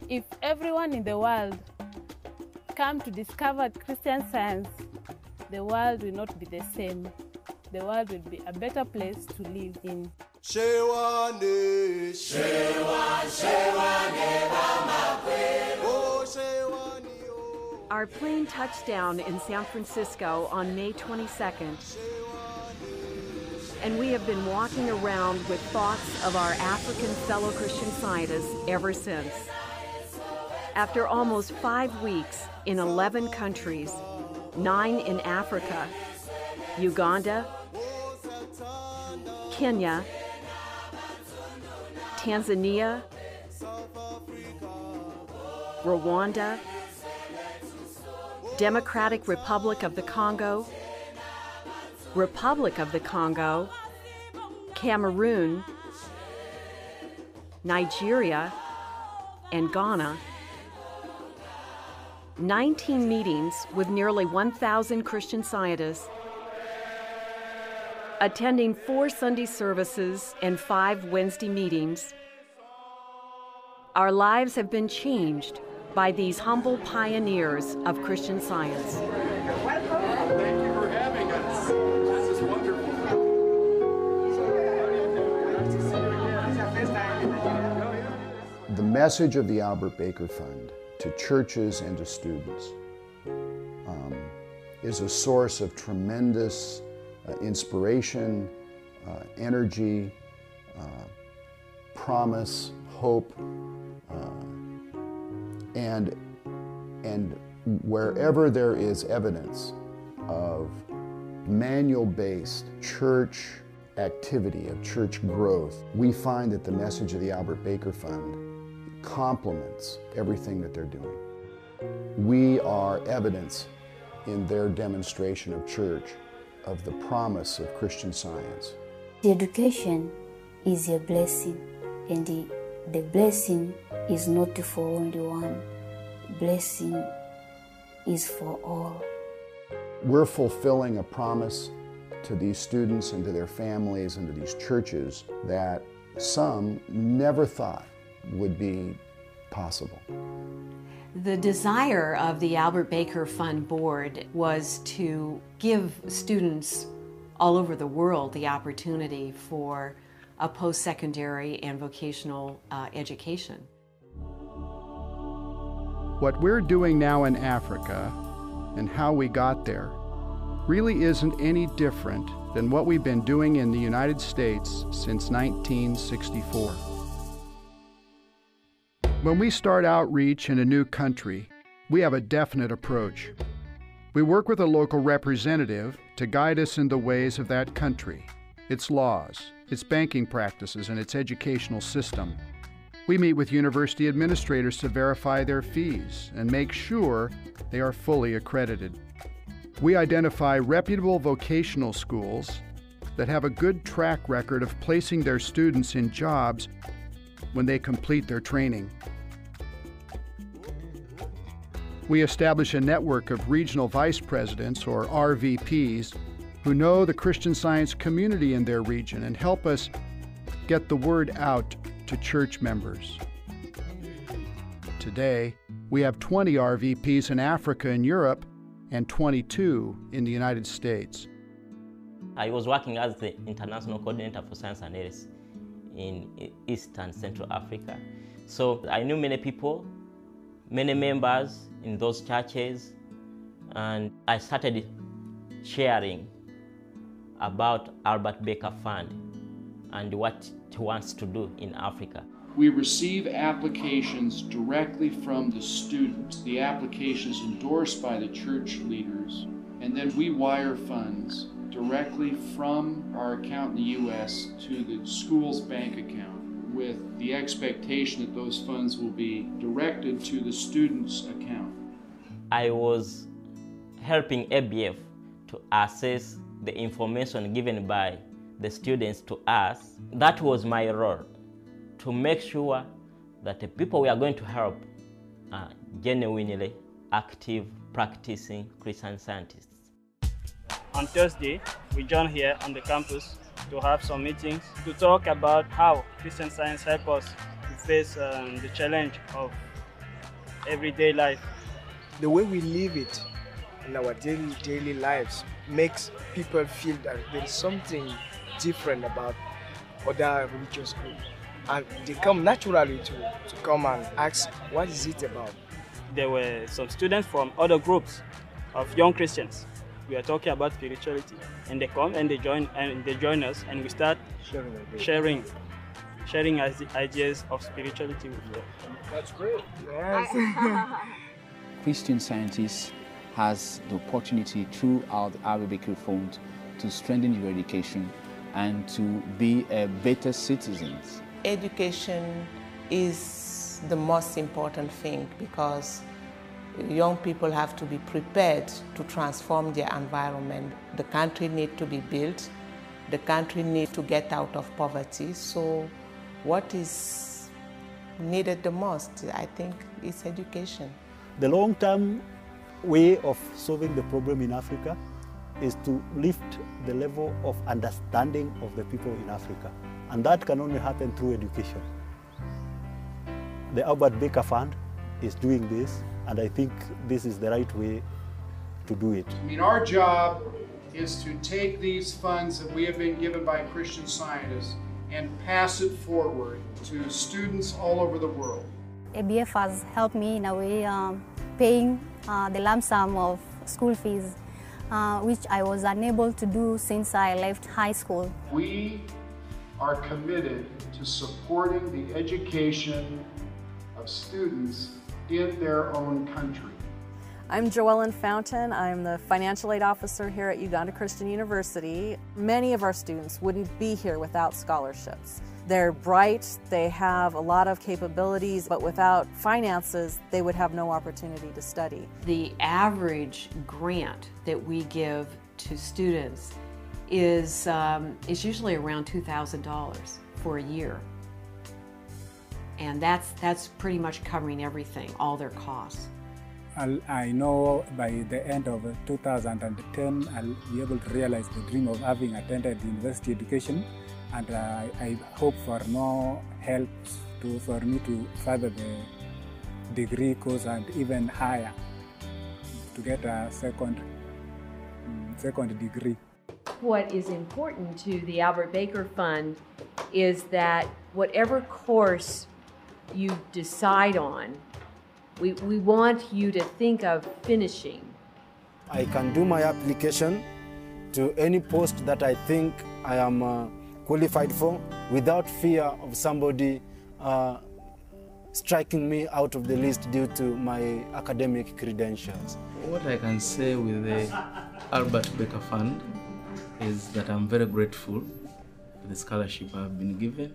If everyone in the world come to discover Christian Science, the world will not be the same. The world will be a better place to live in. Our plane touched down in San Francisco on May 22nd, and we have been walking around with thoughts of our African fellow Christian scientists ever since. After almost 5 weeks in 11 countries, 9 in Africa, Uganda, Kenya, Tanzania, Rwanda, Democratic Republic of the Congo, Republic of the Congo, Cameroon, Nigeria, and Ghana. 19 meetings with nearly 1,000 Christian scientists, attending 4 Sunday services and 5 Wednesday meetings. Our lives have been changed by these humble pioneers of Christian Science. Thank you for having us. This is wonderful. The message of the Albert Baker Fund to churches and to students is a source of tremendous inspiration, energy, promise, hope, and wherever there is evidence of manual-based church activity, of church growth, we find that the message of the Albert Baker Fund complements everything that they're doing. We are evidence in their demonstration of church of the promise of Christian Science. The education is a blessing, and the blessing is not for only one. Blessing is for all. We're fulfilling a promise to these students and to their families and to these churches that some never thought would be possible. The desire of the Albert Baker Fund Board was to give students all over the world the opportunity for a post-secondary and vocational education. What we're doing now in Africa and how we got there really isn't any different than what we've been doing in the United States since 1964. When we start outreach in a new country, we have a definite approach. We work with a local representative to guide us in the ways of that country, its laws, its banking practices, and its educational system. We meet with university administrators to verify their fees and make sure they are fully accredited. We identify reputable vocational schools that have a good track record of placing their students in jobs when they complete their training. We establish a network of regional vice presidents, or RVPs, who know the Christian Science community in their region and help us get the word out to church members. Today, we have 20 RVPs in Africa and Europe and 22 in the United States. I was working as the International Coordinator for Science and Health in East and Central Africa. So I knew many people, many members in those churches, and I started sharing about Albert Baker Fund and what it wants to do in Africa. We receive applications directly from the students. The application is endorsed by the church leaders, and then we wire funds directly from our account in the U.S. to the school's bank account, with the expectation that those funds will be directed to the student's account. I was helping ABF to assess the information given by the students to us. That was my role, to make sure that the people we are going to help are genuinely active, practicing Christian scientists. On Thursday, we joined here on the campus to have some meetings to talk about how Christian Science helps us to face the challenge of everyday life. The way we live it in our daily lives makes people feel that there is something different about other religious groups. And they come naturally to come and ask, what is it about? There were some students from other groups of young Christians. We are talking about spirituality, and they come and they join us, and we start sharing ideas of spirituality with them. That's great. Yes. Christian Science has the opportunity through our ABF Fund to strengthen your education and to be a better citizens. Education is the most important thing because young people have to be prepared to transform their environment. The country needs to be built. The country needs to get out of poverty. So what is needed the most, I think, is education. The long-term way of solving the problem in Africa is to lift the level of understanding of the people in Africa. And that can only happen through education. The Albert Baker Fund is doing this, and I think this is the right way to do it. I mean, our job is to take these funds that we have been given by Christian Scientists and pass it forward to students all over the world. ABF has helped me in a way paying the lump sum of school fees, which I was unable to do since I left high school. We are committed to supporting the education of students in their own country. I'm Joellen Fountain. I'm the financial aid officer here at Uganda Christian University. Many of our students wouldn't be here without scholarships. They're bright, they have a lot of capabilities, but without finances, they would have no opportunity to study. The average grant that we give to students is usually around $2,000 for a year. And that's pretty much covering everything, all their costs. I know by the end of 2010, I'll be able to realize the dream of having attended university education, and I hope for more help for me to further the degree course and even higher to get a second degree. What is important to the Albert Baker Fund is that whatever course you decide on, we want you to think of finishing. I can do my application to any post that I think I am qualified for without fear of somebody striking me out of the list due to my academic credentials. What I can say with the Albert Baker Fund is that I'm very grateful for the scholarship I've been given,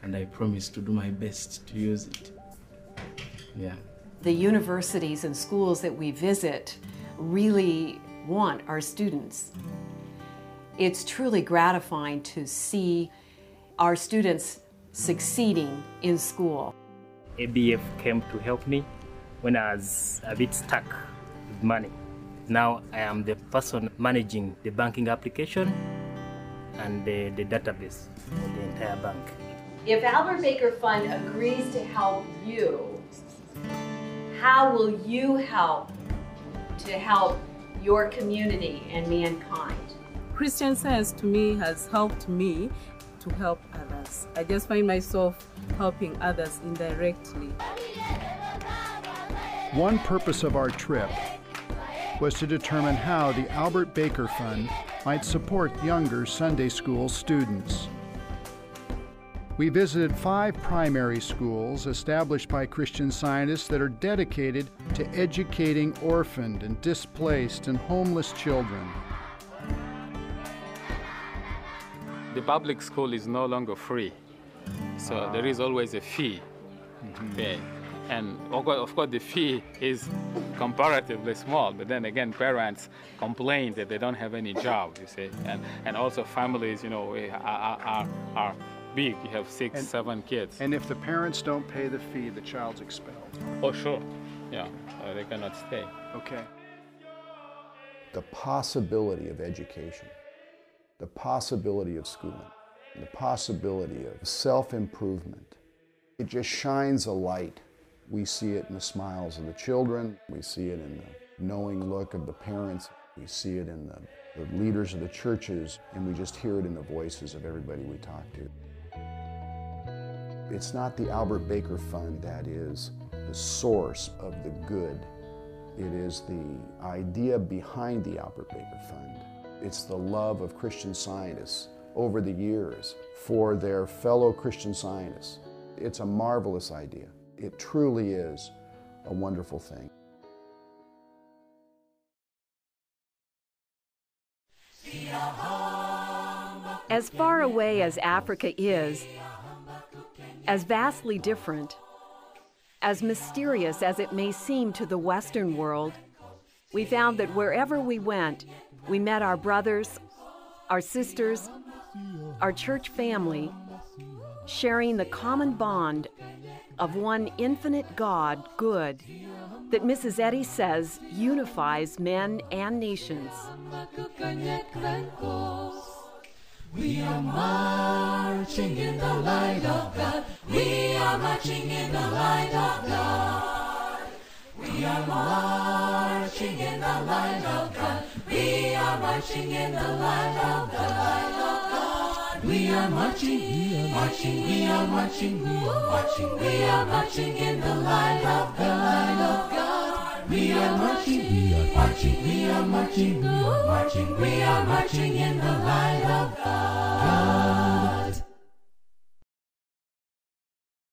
and I promise to do my best to use it. Yeah. The universities and schools that we visit really want our students. It's truly gratifying to see our students succeeding in school. ABF came to help me when I was a bit stuck with money. Now I am the person managing the banking application and the database for the entire bank. If Albert Baker Fund agrees to help you, how will you help to help your community and mankind? Christian Science to me has helped me to help others. I just find myself helping others indirectly. One purpose of our trip was to determine how the Albert Baker Fund might support younger Sunday school students. We visited 5 primary schools established by Christian Scientists that are dedicated to educating orphaned and displaced and homeless children. The public school is no longer free, so there is always a fee to pay. And of course the fee is comparatively small, but then again parents complain that they don't have any job, you see, and also families, you know, are big. You have 6, 7 kids. And if the parents don't pay the fee, the child's expelled. Oh, sure. Yeah, they cannot stay. Okay. The possibility of education, the possibility of schooling, the possibility of self-improvement, it just shines a light We see it in the smiles of the children. We see it in the knowing look of the parents. We see it in the leaders of the churches, and we just hear it in the voices of everybody we talk to. It's not the Albert Baker Fund that is the source of the good. It is the idea behind the Albert Baker Fund. It's the love of Christian Scientists over the years for their fellow Christian Scientists. It's a marvelous idea. It truly is a wonderful thing. As far away as Africa is, as vastly different, as mysterious as it may seem to the Western world, we found that wherever we went, we met our brothers, our sisters, our church family, sharing the common bond of one infinite God, good, that Mrs. Eddy says unifies men and nations. We are marching in the light of God. We are marching in the light of God. We are marching in the light of God. We are marching in the light of God. We are marching, marching, we are marching, marching, we are marching in the light of God. We are marching, marching, we are marching, marching, we are marching in the light of God.